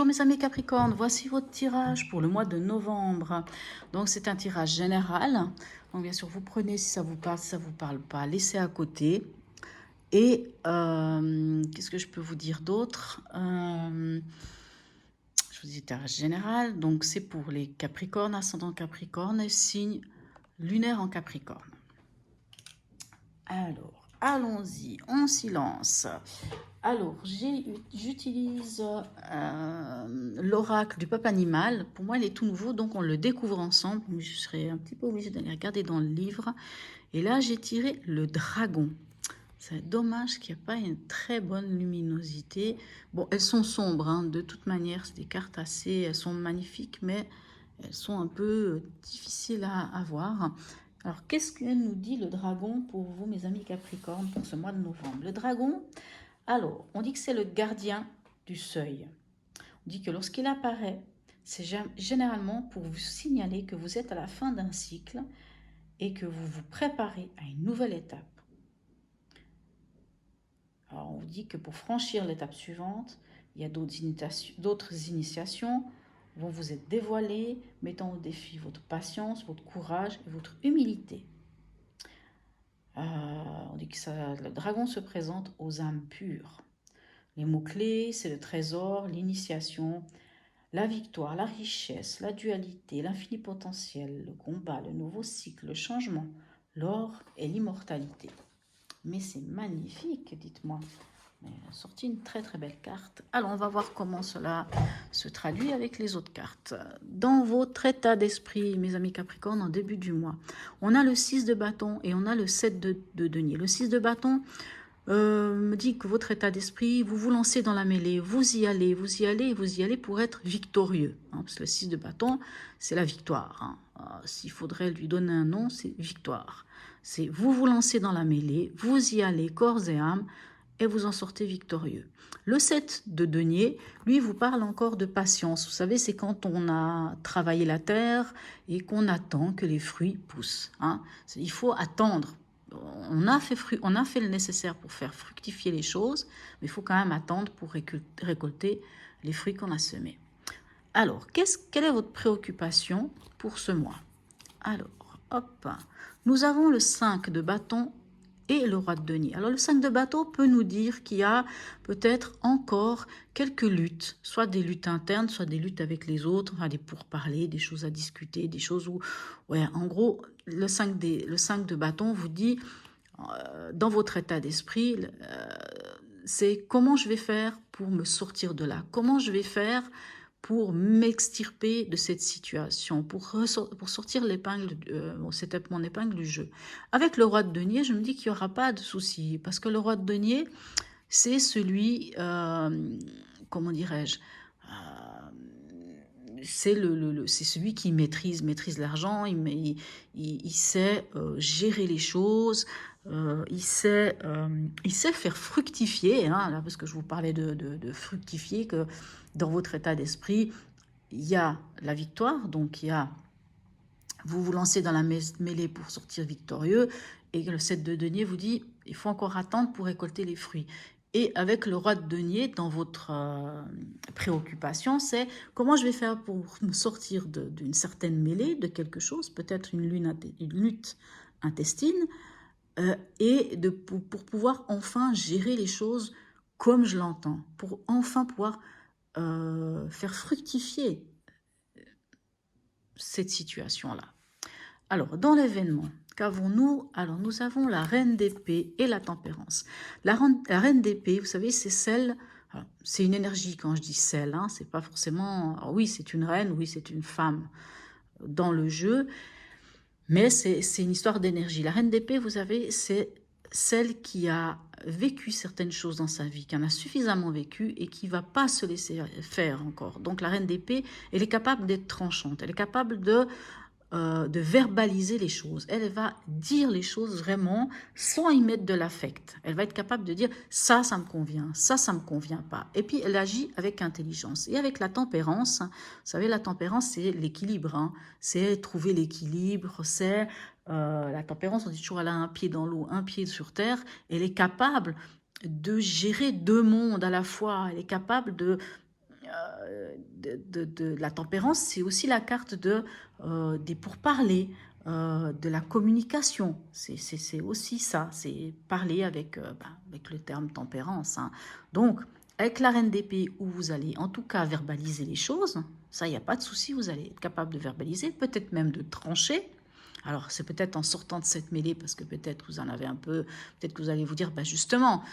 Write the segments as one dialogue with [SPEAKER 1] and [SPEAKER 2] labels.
[SPEAKER 1] Bonjour mes amis Capricorne, voici votre tirage pour le mois de novembre. Donc c'est un tirage général. Donc bien sûr vous prenez si ça vous parle, si ça vous parle pas, laissez à côté. Et qu'est-ce que je peux vous dire d'autre Je vous dis tirage général, donc c'est pour les Capricornes, ascendant Capricorne et signe lunaire en Capricorne. Alors, allons-y, on silence. Alors, j'utilise l'oracle du peuple animal. Pour moi, il est tout nouveau, donc on le découvre ensemble. Je serai un petit peu obligée d'aller regarder dans le livre. Et là, j'ai tiré le dragon. C'est dommage qu'il n'y ait pas une très bonne luminosité. Bon, elles sont sombres, hein. De toute manière, c'est des cartes assez... Elles sont magnifiques, mais elles sont un peu difficiles à voir. Alors, qu'est-ce que nous dit le dragon pour vous, mes amis Capricorne, pour ce mois de novembre? Le dragon, alors, on dit que c'est le gardien du seuil. On dit que lorsqu'il apparaît, c'est généralement pour vous signaler que vous êtes à la fin d'un cycle et que vous vous préparez à une nouvelle étape. Alors, on vous dit que pour franchir l'étape suivante, il y a d'autres initiations vont vous être dévoilées, mettant au défi votre patience, votre courage et votre humilité. On dit que le dragon se présente aux âmes pures. Les mots-clés, c'est le trésor, l'initiation, la victoire, la richesse, la dualité, l'infini potentiel, le combat, le nouveau cycle, le changement, l'or et l'immortalité. Mais c'est magnifique, dites-moi. Sorti une très très belle carte. Alors on va voir comment cela se traduit avec les autres cartes. Dans votre état d'esprit, mes amis Capricorne, en début du mois, on a le 6 de bâton et on a le 7 de denier. Le 6 de bâton me dit que votre état d'esprit, vous vous lancez dans la mêlée, vous y allez, vous y allez, vous y allez pour être victorieux. Hein, parce que le 6 de bâton, c'est la victoire. Hein. S'il faudrait lui donner un nom, c'est victoire. C'est vous vous lancez dans la mêlée, vous y allez corps et âme, et vous en sortez victorieux. Le 7 de denier, lui, vous parle encore de patience. Vous savez, c'est quand on a travaillé la terre et qu'on attend que les fruits poussent. Hein. Il faut attendre. On a fait le nécessaire pour faire fructifier les choses, mais il faut quand même attendre pour récolter les fruits qu'on a semés. Alors, quelle est votre préoccupation pour ce mois? Alors, hop, nous avons le 5 de bâton et le roi de denier. Alors le 5 de bâton peut nous dire qu'il y a peut-être encore quelques luttes, soit des luttes internes, soit des luttes avec les autres, enfin des pourparlers, des choses à discuter, des choses où, ouais, en gros, le 5 de bâton vous dit, dans votre état d'esprit, c'est comment je vais faire pour me sortir de là, comment je vais faire pour m'extirper de cette situation, pour sortir l'épingle, c'était mon épingle du jeu. Avec le roi de denier, je me dis qu'il n'y aura pas de souci, parce que le roi de denier, c'est celui, comment dirais-je, c'est celui qui maîtrise l'argent, il sait gérer les choses, il sait faire fructifier, hein, là, parce que je vous parlais de fructifier, que dans votre état d'esprit, il y a la victoire, donc il y a, vous vous lancez dans la mêlée pour sortir victorieux, et le 7 de denier vous dit, il faut encore attendre pour récolter les fruits. Et avec le roi de denier, dans votre préoccupation, c'est comment je vais faire pour me sortir d'une certaine mêlée, de quelque chose, peut-être une lutte intestine, et pour pouvoir enfin gérer les choses comme je l'entends, pour enfin pouvoir faire fructifier cette situation-là. Alors, dans l'événement, qu'avons-nous? Alors, nous avons la reine d'épée et la tempérance. La reine d'épée, vous savez, c'est celle... C'est une énergie quand je dis celle, hein, c'est pas forcément... Alors, oui, c'est une reine, oui, c'est une femme dans le jeu, mais c'est une histoire d'énergie. La reine d'épée, vous savez, c'est celle qui a vécu certaines choses dans sa vie, qui en a suffisamment vécu et qui ne va pas se laisser faire encore. Donc la reine d'épée, elle est capable d'être tranchante, elle est capable de verbaliser les choses. Elle va dire les choses vraiment sans y mettre de l'affect. Elle va être capable de dire ça, ça me convient, ça me convient pas. Et puis elle agit avec intelligence. Et avec la tempérance, vous savez, la tempérance, c'est l'équilibre. Hein. C'est trouver l'équilibre, c'est la tempérance, on dit toujours elle a un pied dans l'eau, un pied sur terre. Elle est capable de gérer deux mondes à la fois. Elle est capable de de la tempérance, c'est aussi la carte des pourparlers, de la communication. C'est aussi ça, c'est parler avec le terme tempérance, hein. Donc, avec la reine d'épée, où vous allez en tout cas verbaliser les choses, ça, il n'y a pas de souci, vous allez être capable de verbaliser, peut-être même de trancher. Alors, c'est peut-être en sortant de cette mêlée, parce que peut-être vous en avez un peu, peut-être que vous allez vous dire, justement,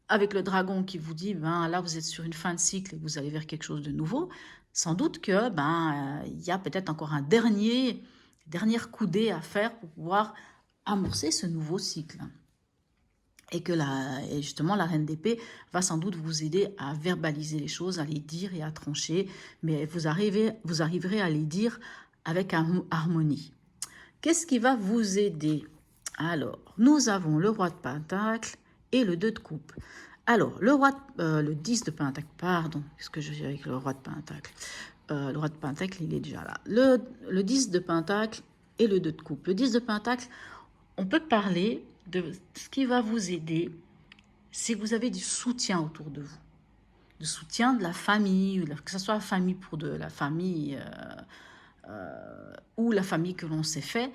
[SPEAKER 1] avec le dragon qui vous dit, là, vous êtes sur une fin de cycle et vous allez vers quelque chose de nouveau, sans doute que, il y a peut-être encore un dernière coudée à faire pour pouvoir amorcer ce nouveau cycle. Et justement, la reine d'épée va sans doute vous aider à verbaliser les choses, à les dire et à trancher, mais vous arriverez à les dire avec harmonie. Qu'est-ce qui va vous aider? Alors, nous avons le roi de Pentacle et le 2 de coupe. Alors, le 10 de Pentacle, pardon, qu'est-ce que je fais avec le roi de Pentacle? Le roi de Pentacle, il est déjà là. Le 10 de Pentacle et le 2 de coupe. Le 10 de Pentacle, on peut parler de ce qui va vous aider si vous avez du soutien autour de vous. Du soutien de la famille, que ce soit la famille pour de la famille ou la famille que l'on s'est fait,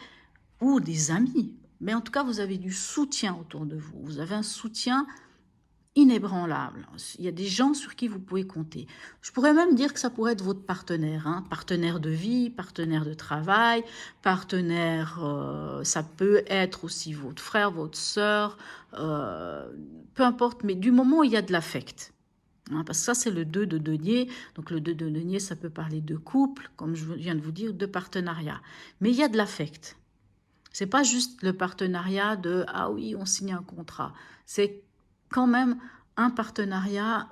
[SPEAKER 1] ou des amis. Mais en tout cas, vous avez du soutien autour de vous. Vous avez un soutien inébranlable. Il y a des gens sur qui vous pouvez compter. Je pourrais même dire que ça pourrait être votre partenaire, hein, partenaire de vie, partenaire de travail, partenaire, ça peut être aussi votre frère, votre sœur, peu importe, mais du moment où il y a de l'affect. Hein, parce que ça, c'est le 2 de denier. Donc, le 2 de denier, ça peut parler de couple, comme je viens de vous dire, de partenariat. Mais il y a de l'affect. C'est pas juste le partenariat de « ah oui, on signe un contrat ». C'est quand même un partenariat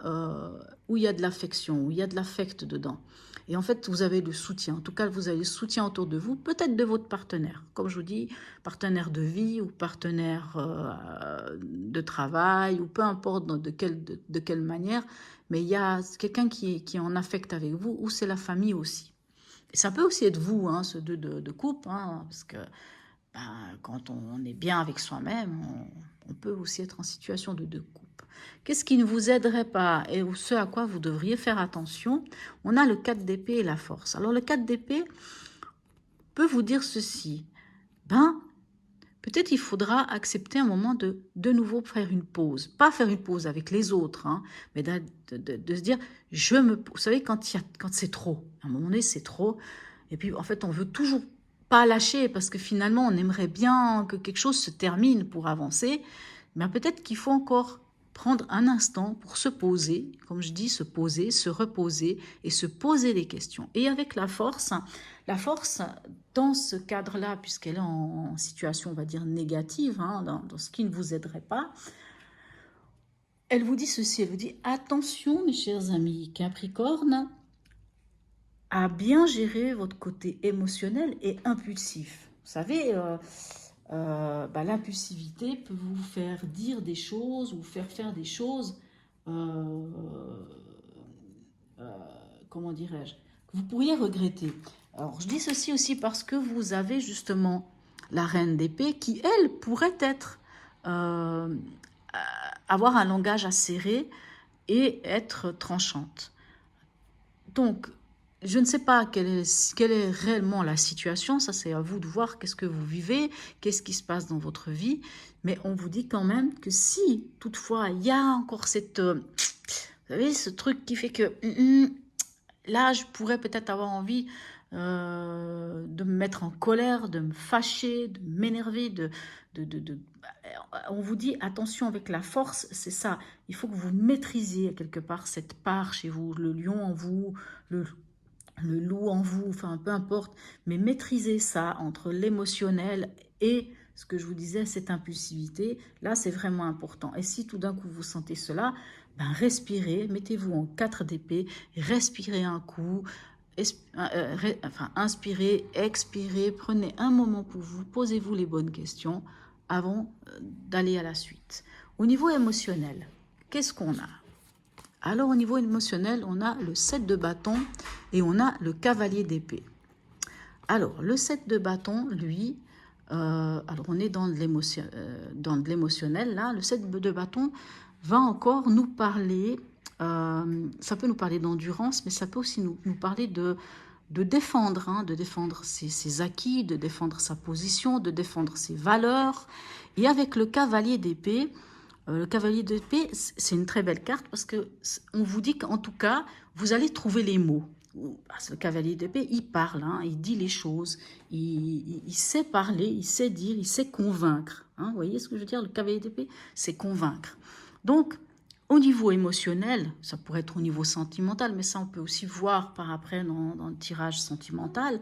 [SPEAKER 1] où il y a de l'affection, où il y a de l'affect dedans. Et en fait, vous avez le soutien. En tout cas, vous avez le soutien autour de vous, peut-être de votre partenaire. Comme je vous dis, partenaire de vie ou partenaire de travail, ou peu importe de quelle manière. Mais il y a quelqu'un qui est en affect avec vous, ou c'est la famille aussi. Et ça peut aussi être vous, hein, ce 2 de coupe, hein, parce que quand on est bien avec soi-même, on peut aussi être en situation de 2 coupes. Qu'est-ce qui ne vous aiderait pas et ce à quoi vous devriez faire attention? On a le 4 d'épée et la force. Alors le 4 d'épée peut vous dire ceci. Peut-être il faudra accepter un moment de nouveau faire une pause. Pas faire une pause avec les autres, hein, mais de se dire, vous savez, quand c'est trop, à un moment donné, c'est trop. Et puis, en fait, on veut toujours pas lâcher parce que finalement, on aimerait bien que quelque chose se termine pour avancer. Mais peut-être qu'il faut encore prendre un instant pour se poser, comme je dis, se poser, se reposer et se poser des questions. Et avec la force, dans ce cadre-là, puisqu'elle est en situation, on va dire, négative, hein, dans ce qui ne vous aiderait pas, elle vous dit ceci, elle vous dit « Attention, mes chers amis Capricorne, à bien gérer votre côté émotionnel et impulsif. » Vous savez, l'impulsivité peut vous faire dire des choses ou faire des choses, comment dirais-je, que vous pourriez regretter. Alors, je dis ceci aussi parce que vous avez justement la reine d'épée qui, elle, pourrait être, avoir un langage acéré et être tranchante. Donc, je ne sais pas quelle est réellement la situation, ça c'est à vous de voir qu'est-ce que vous vivez, qu'est-ce qui se passe dans votre vie, mais on vous dit quand même que si, toutefois, il y a encore vous savez, ce truc qui fait que là, je pourrais peut-être avoir envie de me mettre en colère, de me fâcher, de m'énerver, on vous dit attention avec la force, c'est ça, il faut que vous maîtrisiez quelque part cette part chez vous, le lion en vous, le loup en vous, enfin peu importe, mais maîtrisez ça entre l'émotionnel et ce que je vous disais, cette impulsivité, là c'est vraiment important. Et si tout d'un coup vous sentez cela, respirez, mettez-vous en 4 d'épée, respirez un coup, inspirez, expirez, prenez un moment pour vous, posez-vous les bonnes questions avant d'aller à la suite. Au niveau émotionnel, qu'est-ce qu'on a? Alors, au niveau émotionnel, on a le 7 de bâton et on a le cavalier d'épée. Alors, le 7 de bâton, lui, alors on est dans de l'émotionnel, là. Le 7 de bâton va encore nous parler Ça peut nous parler d'endurance, mais ça peut aussi nous parler de défendre, hein, de défendre ses acquis, de défendre sa position, de défendre ses valeurs. Et avec le cavalier d'épée, c'est une très belle carte parce que on vous dit qu'en tout cas, vous allez trouver les mots. Parce que le cavalier d'épée, il parle, hein, il dit les choses, il sait parler, il sait dire, il sait convaincre. Hein, vous voyez ce que je veux dire? Le cavalier d'épée, c'est convaincre. Donc, au niveau émotionnel, ça pourrait être au niveau sentimental, mais ça on peut aussi voir par après dans le tirage sentimental,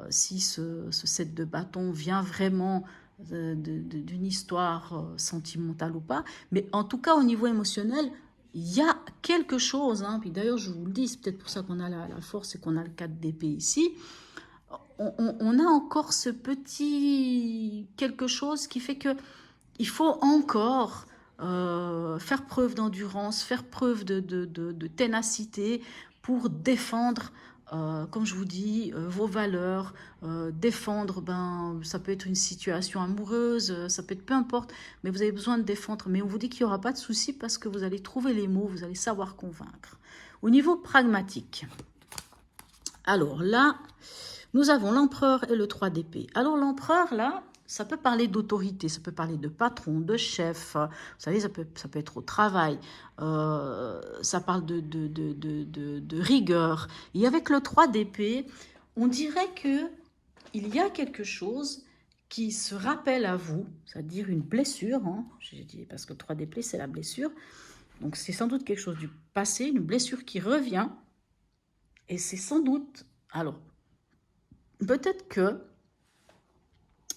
[SPEAKER 1] si ce set de bâtons vient vraiment d'une histoire sentimentale ou pas. Mais en tout cas, au niveau émotionnel, il y a quelque chose. Hein. Puis d'ailleurs, je vous le dis, c'est peut-être pour ça qu'on a la force et qu'on a le 4 d'épée ici. On a encore ce petit quelque chose qui fait que il faut encore faire preuve d'endurance, faire preuve de ténacité pour défendre, comme je vous dis, vos valeurs, défendre, ça peut être une situation amoureuse, ça peut être peu importe, mais vous avez besoin de défendre. Mais on vous dit qu'il n'y aura pas de souci parce que vous allez trouver les mots, vous allez savoir convaincre. Au niveau pragmatique, alors là, nous avons l'empereur et le 3 d'épée. Alors l'empereur, là, ça peut parler d'autorité, ça peut parler de patron, de chef, vous savez, ça peut être au travail, ça parle de rigueur. Et avec le 3 d'épée, on dirait que il y a quelque chose qui se rappelle à vous, c'est-à-dire une blessure, hein, j'ai dit, parce que le 3 d'épée, c'est la blessure. Donc c'est sans doute quelque chose du passé, une blessure qui revient, et c'est sans doute... Alors, peut-être que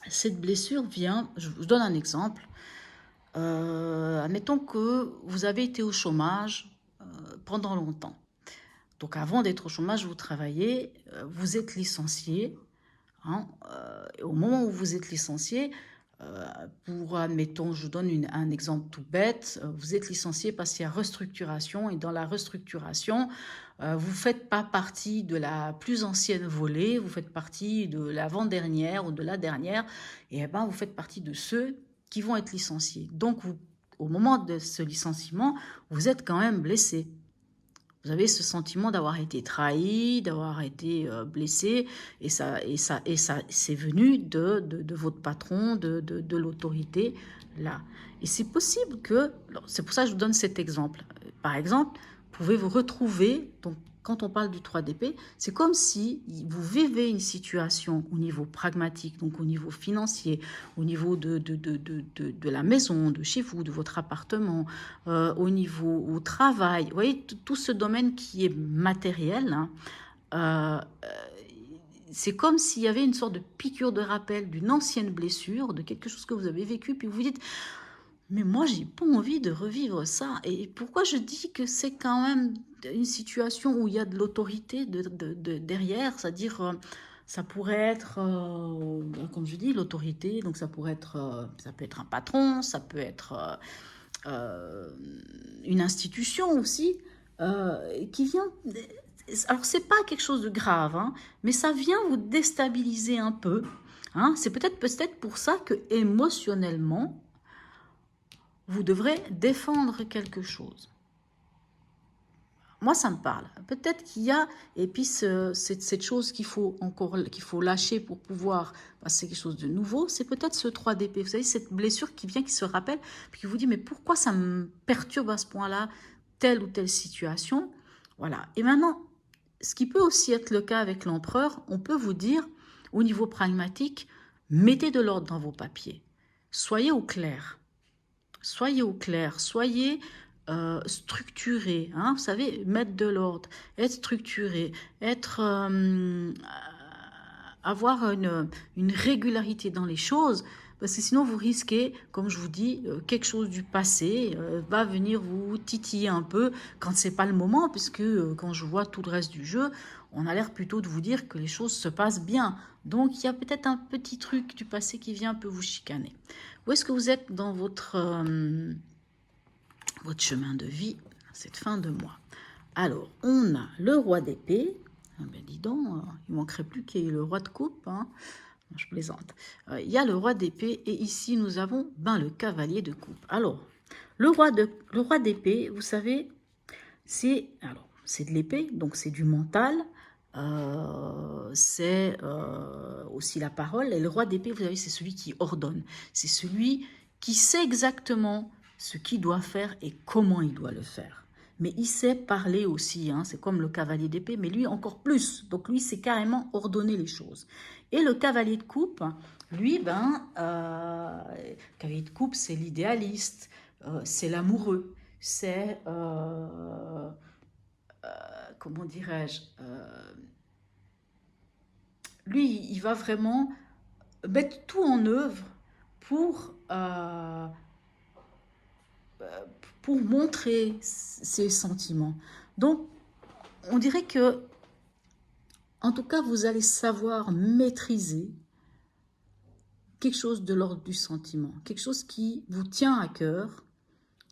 [SPEAKER 1] cette blessure vient, je vous donne un exemple, admettons que vous avez été au chômage pendant longtemps. Donc avant d'être au chômage, vous travaillez, vous êtes licencié. Hein, et au moment où vous êtes licencié, pour, admettons, je vous donne un exemple tout bête, vous êtes licencié parce qu'il y a restructuration et dans la restructuration, vous ne faites pas partie de la plus ancienne volée, vous faites partie de l'avant-dernière ou de la dernière, et vous faites partie de ceux qui vont être licenciés. Donc, au moment de ce licenciement, vous êtes quand même blessé. Vous avez ce sentiment d'avoir été trahi, d'avoir été blessé, et ça, c'est venu de votre patron, de l'autorité là. Et c'est possible que, c'est pour ça que je vous donne cet exemple. Par exemple, vous pouvez vous retrouver, donc quand on parle du 3 d'épée, c'est comme si vous vivez une situation au niveau pragmatique, donc au niveau financier, au niveau de la maison, de chez vous, de votre appartement, au niveau au travail. Vous voyez, tout ce domaine qui est matériel, hein, c'est comme s'il y avait une sorte de piqûre de rappel d'une ancienne blessure, de quelque chose que vous avez vécu, puis vous vous dites... Mais moi, j'ai pas envie de revivre ça. Et pourquoi je dis que c'est quand même une situation où il y a de l'autorité derrière, c'est-à-dire ça pourrait être, comme je dis, l'autorité. Donc ça pourrait être, ça peut être un patron, ça peut être une institution aussi qui vient. Alors c'est pas quelque chose de grave, hein, mais ça vient vous déstabiliser un peu. Hein. C'est peut-être pour ça que émotionnellement vous devrez défendre quelque chose. Moi, ça me parle. Peut-être qu'il y a, et puis cette chose qu'il faut lâcher pour pouvoir passer quelque chose de nouveau, c'est peut-être ce 3 d'épée. Vous savez, cette blessure qui vient, qui se rappelle, puis qui vous dit, mais pourquoi ça me perturbe à ce point-là, telle ou telle situation? Voilà. Et maintenant, ce qui peut aussi être le cas avec l'empereur, on peut vous dire, au niveau pragmatique, mettez de l'ordre dans vos papiers. Soyez au clair. Soyez au clair, soyez structuré, hein, vous savez, mettre de l'ordre, être structuré, avoir une régularité dans les choses, parce que sinon vous risquez, comme je vous dis, quelque chose du passé va venir vous titiller un peu quand c'est pas le moment, puisque quand je vois tout le reste du jeu, on a l'air plutôt de vous dire que les choses se passent bien. Donc il y a peut-être un petit truc du passé qui vient un peu vous chicaner. Où est-ce que vous êtes dans votre chemin de vie, cette fin de mois? Alors, on a le roi d'épée. Ah ben dis donc, il manquerait plus qu'il y ait le roi de coupe. Hein. Je plaisante. Il y a le roi d'épée et ici nous avons le cavalier de coupe. Alors, le roi d'épée, vous savez, c'est de l'épée, donc c'est du mental, c'est aussi la parole. Et le roi d'épée, vous savez, c'est celui qui ordonne. C'est celui qui sait exactement ce qu'il doit faire et comment il doit le faire. Mais il sait parler aussi, hein, c'est comme le cavalier d'épée, mais lui encore plus. Donc lui, c'est carrément ordonner les choses. Et le cavalier de coupe, lui, cavalier de coupe, c'est l'idéaliste, c'est l'amoureux, c'est, comment dirais-je, lui, il va vraiment mettre tout en œuvre pour, euh, pour montrer ses sentiments. Donc, on dirait que, en tout cas, vous allez savoir maîtriser quelque chose de l'ordre du sentiment, quelque chose qui vous tient à cœur.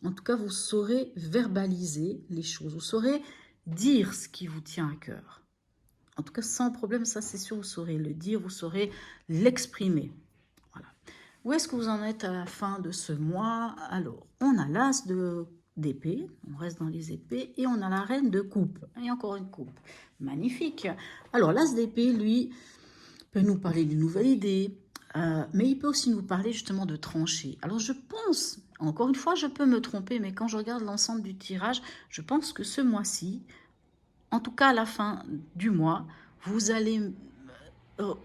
[SPEAKER 1] En tout cas, vous saurez verbaliser les choses, vous saurez dire ce qui vous tient à cœur. En tout cas, sans problème, ça c'est sûr, vous saurez le dire, vous saurez l'exprimer. Voilà. Où est-ce que vous en êtes à la fin de ce mois? Alors, on a l'as d'épée, on reste dans les épées, et on a la reine de coupe. Et encore une coupe. Magnifique. Alors, l'as d'épée, lui, peut nous parler d'une nouvelle idée, mais il peut aussi nous parler justement de trancher. Alors, je pense, encore une fois, je peux me tromper, mais quand je regarde l'ensemble du tirage, je pense que ce mois-ci, en tout cas à la fin du mois, vous allez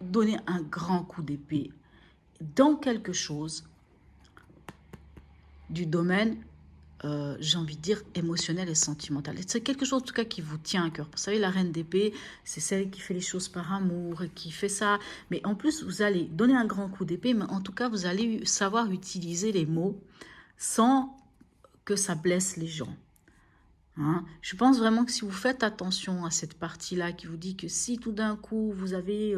[SPEAKER 1] donner un grand coup d'épée dans quelque chose du domaine, j'ai envie de dire, émotionnel et sentimental. C'est quelque chose en tout cas qui vous tient à cœur. Vous savez, la reine d'épée, c'est celle qui fait les choses par amour, qui fait ça. Mais en plus, vous allez donner un grand coup d'épée, mais en tout cas, vous allez savoir utiliser les mots sans que ça blesse les gens. Hein. Je pense vraiment que si vous faites attention à cette partie-là qui vous dit que si tout d'un coup vous avez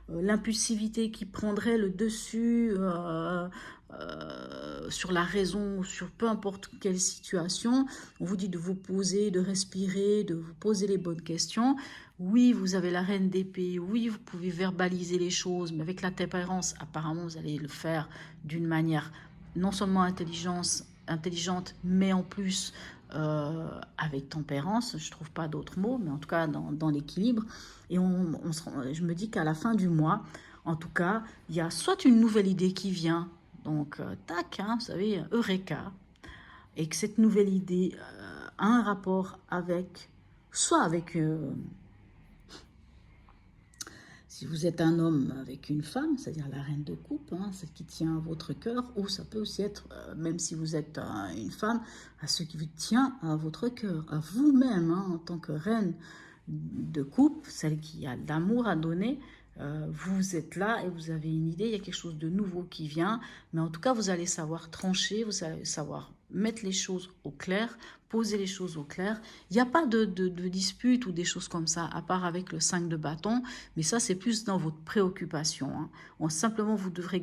[SPEAKER 1] l'impulsivité qui prendrait le dessus sur la raison, sur peu importe quelle situation, on vous dit de vous poser, de respirer, de vous poser les bonnes questions. Oui, vous avez la reine d'épée, oui, vous pouvez verbaliser les choses, mais avec la tempérance, apparemment, vous allez le faire d'une manière non seulement intelligente, mais en plus avec tempérance, je ne trouve pas d'autres mots, mais en tout cas dans l'équilibre. Et je me dis qu'à la fin du mois, en tout cas, il y a soit une nouvelle idée qui vient, donc tac, hein, vous savez, Eureka, et que cette nouvelle idée a un rapport avec, soit avec si vous êtes un homme avec une femme, c'est-à-dire la reine de coupe, hein, celle qui tient à votre cœur, ou ça peut aussi être, même si vous êtes une femme, à ce qui vous tient à votre cœur, à vous-même, hein, en tant que reine de coupe, celle qui a de l'amour à donner. Vous êtes là et vous avez une idée, il y a quelque chose de nouveau qui vient, mais en tout cas, vous allez savoir trancher, vous allez savoir mettre les choses au clair, poser les choses au clair. Il n'y a pas de dispute ou des choses comme ça, à part avec le 5 de bâton, mais ça, c'est plus dans votre préoccupation. Hein. Simplement, vous devrez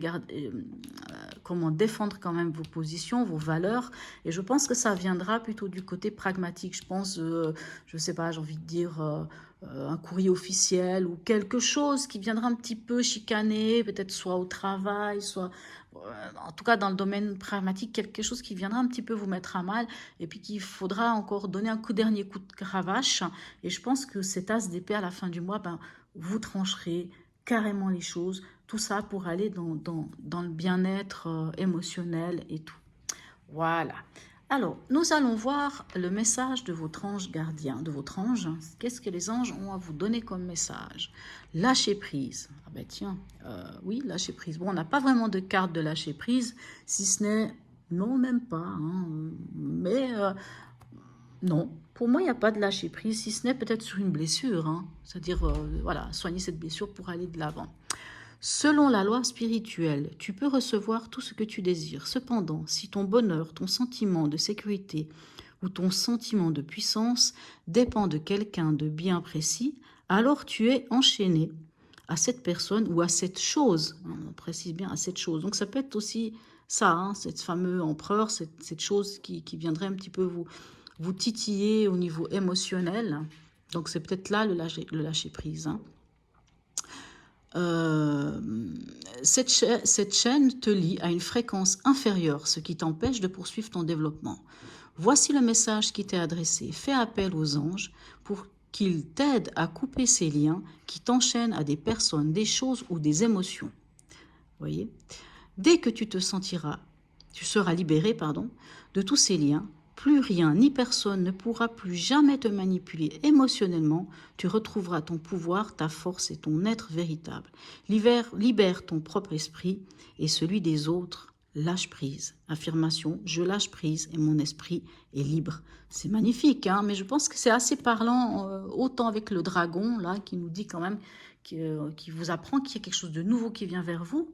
[SPEAKER 1] comment défendre quand même vos positions, vos valeurs, et je pense que ça viendra plutôt du côté pragmatique. Je pense, je ne sais pas, j'ai envie de dire un courrier officiel ou quelque chose qui viendra un petit peu chicaner, peut-être soit au travail, soit en tout cas dans le domaine pragmatique, quelque chose qui viendra un petit peu vous mettre à mal et puis qu'il faudra encore donner un dernier coup de cravache. Et je pense que cet as d'épée à la fin du mois, vous trancherez carrément les choses, tout ça pour aller dans le bien-être émotionnel et tout. Voilà. Alors, nous allons voir le message de votre ange gardien, de votre ange. Qu'est-ce que les anges ont à vous donner comme message? Lâcher prise. Ah ben tiens, oui, lâcher prise. Bon, on n'a pas vraiment de carte de lâcher prise, si ce n'est... Non, même pas. Hein, mais non, pour moi, il n'y a pas de lâcher prise, si ce n'est peut-être sur une blessure. Hein, c'est-à-dire, voilà, soigner cette blessure pour aller de l'avant. Selon la loi spirituelle, tu peux recevoir tout ce que tu désires. Cependant, si ton bonheur, ton sentiment de sécurité ou ton sentiment de puissance dépend de quelqu'un de bien précis, alors tu es enchaîné à cette personne ou à cette chose. On précise bien à cette chose. Donc ça peut être aussi ça, hein, cette fameux empereur, cette chose qui viendrait un petit peu vous titiller au niveau émotionnel. Donc c'est peut-être là le lâcher prise. Hein. Cette chaîne te lie à une fréquence inférieure, ce qui t'empêche de poursuivre ton développement. Voici le message qui t'est adressé. Fais appel aux anges pour qu'ils t'aident à couper ces liens qui t'enchaînent à des personnes, des choses ou des émotions. Voyez? Dès que tu seras libéré, de tous ces liens, plus rien ni personne ne pourra plus jamais te manipuler émotionnellement. Tu retrouveras ton pouvoir, ta force et ton être véritable. Libère ton propre esprit et celui des autres. Lâche prise. Affirmation, je lâche prise et mon esprit est libre. C'est magnifique, hein, mais je pense que c'est assez parlant, autant avec le dragon, là, qui nous dit quand même, qui vous apprend qu'il y a quelque chose de nouveau qui vient vers vous.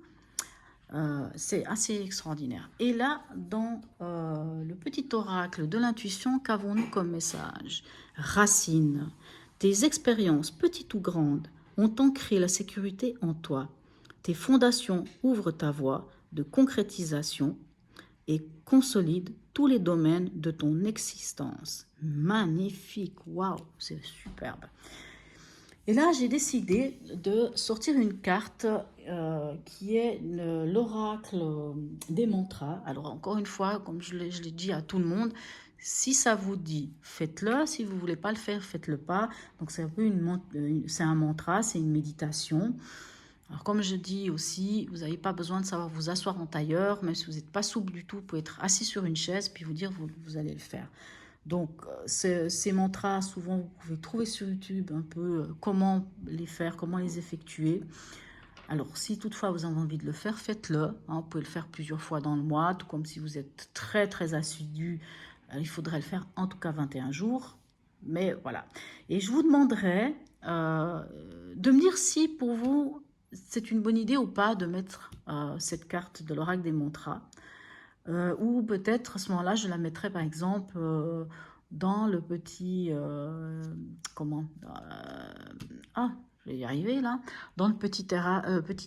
[SPEAKER 1] C'est assez extraordinaire. Et là, dans le petit oracle de l'intuition, qu'avons-nous comme message? Racine, tes expériences, petites ou grandes, ont ancré la sécurité en toi. Tes fondations ouvrent ta voie de concrétisation et consolident tous les domaines de ton existence. Magnifique, waouh, c'est superbe. Et là, j'ai décidé de sortir une carte qui est l'oracle des mantras. Alors, encore une fois, comme je l'ai dit à tout le monde, si ça vous dit, faites-le. Si vous ne voulez pas le faire, faites-le pas. Donc, c'est un peu c'est un mantra, c'est une méditation. Alors, comme je dis aussi, vous n'avez pas besoin de savoir vous asseoir en tailleur. Même si vous n'êtes pas souple du tout, vous pouvez être assis sur une chaise, puis vous dire, vous allez le faire. Donc, ces mantras, souvent, vous pouvez trouver sur YouTube un peu comment les faire, comment les effectuer. Alors, si toutefois vous avez envie de le faire, faites-le. Hein, vous pouvez le faire plusieurs fois dans le mois, tout comme si vous êtes très, très assidu. Il faudrait le faire en tout cas 21 jours. Mais voilà. Et je vous demanderai de me dire si pour vous, c'est une bonne idée ou pas de mettre cette carte de l'oracle des mantras. Ou peut-être à ce moment-là, je la mettrai par exemple dans le petit... je vais y arriver là. Dans le petit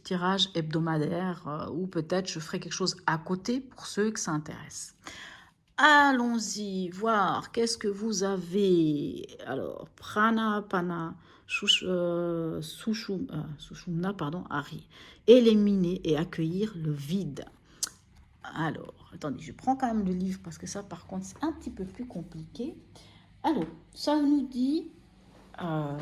[SPEAKER 1] tirage hebdomadaire, ou peut-être je ferai quelque chose à côté pour ceux que ça intéresse. Allons-y, voir qu'est-ce que vous avez. Alors, Pranapana, Sushumna, Hari. Éliminer et accueillir le vide. Alors, attendez, je prends quand même le livre parce que ça, par contre, c'est un petit peu plus compliqué. Alors, ça nous dit... alors,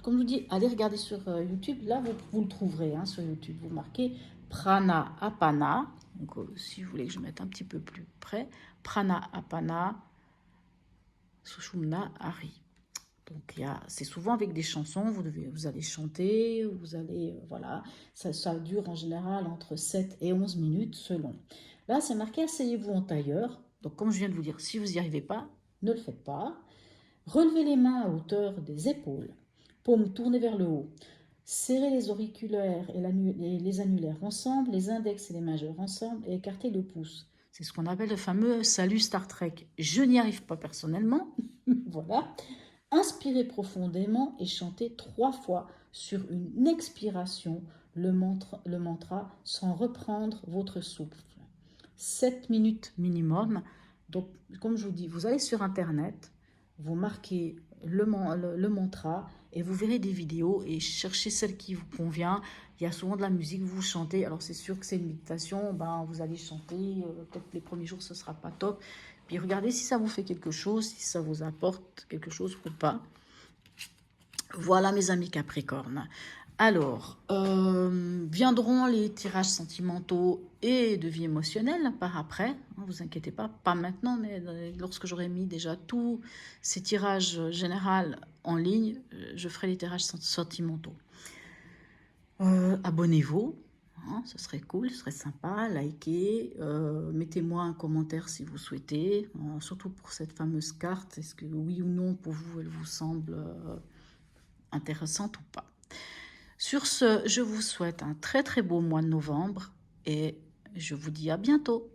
[SPEAKER 1] comme je vous dis, allez regarder sur YouTube. Là, vous le trouverez sur YouTube. Vous marquez Prana Apana. Donc, si vous voulez que je mette un petit peu plus près, Prana Apana Sushumna Hari. Donc, c'est souvent avec des chansons, vous allez chanter, vous allez, voilà, ça dure en général entre 7 et 11 minutes selon. Là, c'est marqué, asseyez-vous en tailleur. Donc, comme je viens de vous dire, si vous n'y arrivez pas, ne le faites pas. Relevez les mains à hauteur des épaules, paumes tournées vers le haut. Serrez les auriculaires et les annulaires ensemble, les index et les majeurs ensemble et écartez le pouce. C'est ce qu'on appelle le fameux salut Star Trek. Je n'y arrive pas personnellement, voilà. Inspirez profondément et chantez 3 fois sur une expiration le mantra sans reprendre votre souffle. 7 minutes minimum. Donc, comme je vous dis, vous allez sur Internet, vous marquez le mantra et vous verrez des vidéos et cherchez celle qui vous convient. Il y a souvent de la musique, vous chantez. Alors, c'est sûr que c'est une méditation, vous allez chanter. Peut-être les premiers jours, ce ne sera pas top. Puis regardez si ça vous fait quelque chose, si ça vous apporte quelque chose ou pas. Voilà mes amis Capricorne. Alors, viendront les tirages sentimentaux et de vie émotionnelle par après. Ne vous inquiétez pas, pas maintenant, mais lorsque j'aurai mis déjà tous ces tirages généraux en ligne, je ferai les tirages sentimentaux. Abonnez-vous. Ce serait cool, ce serait sympa, likez, mettez-moi un commentaire si vous souhaitez, surtout pour cette fameuse carte, est-ce que oui ou non pour vous elle vous semble intéressante ou pas. Sur ce, je vous souhaite un très très beau mois de novembre et je vous dis à bientôt.